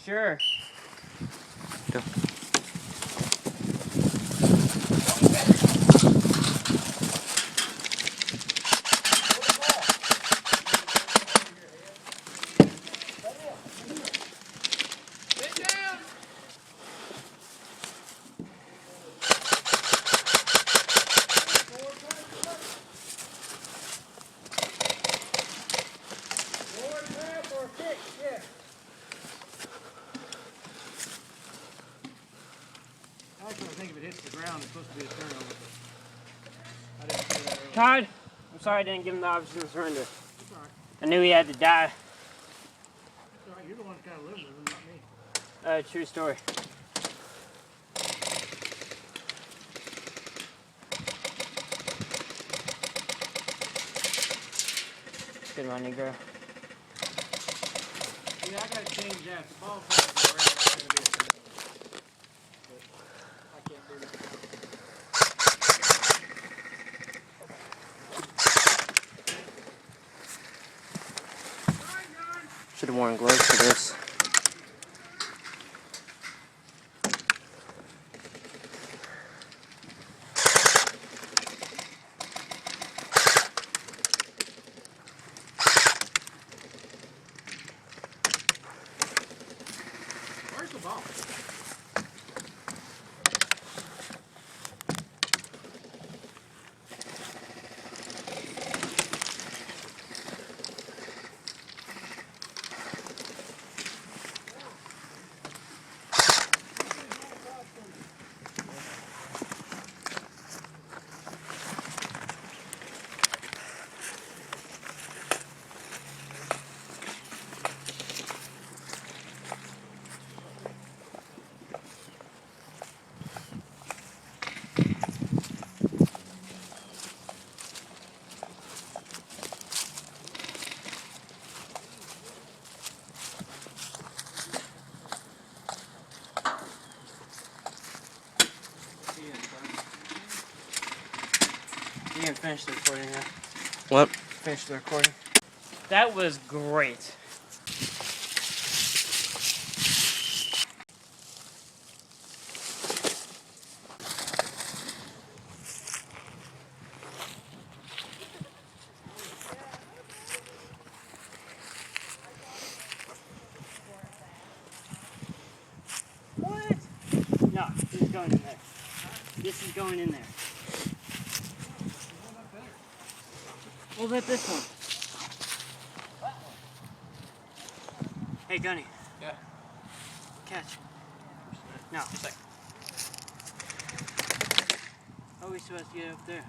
Sure. Go. Actually, I think if it hits the ground, it's supposed to be a turnover. I didn't see that earlier. Todd, I'm sorry I didn't give him the option to surrender. It's all right. I knew he had to die. It's all right. You're the one that kind of lives with him, not me. True story. Good one, Negro. Yeah, I gotta change that. The ball flies around. It's gonna be a turnover. But I can't do that. Should have worn gloves for this. Where's the ball? You can finish the recording now. What? Finish the recording. That was great. What? No, this is going in there. This is going in there. What about this one? Hey, Gunny. Yeah. Catch. No. How are we supposed to get up there?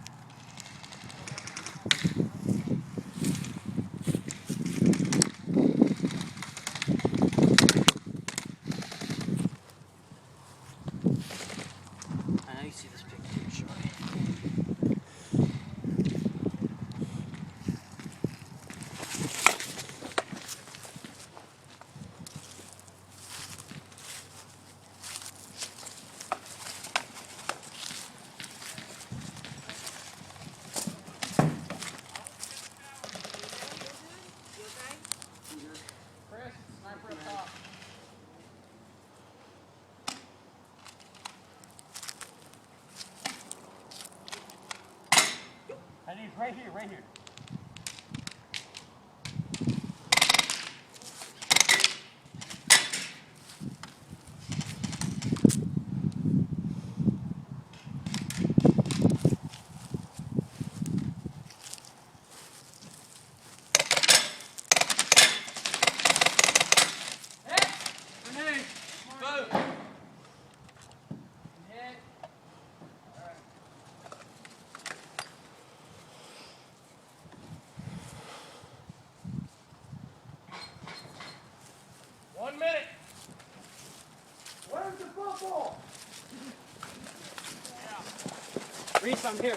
I know you see this picture, Shorty. Chris, sniper up top. I need right here, right here. Reese, I'm here.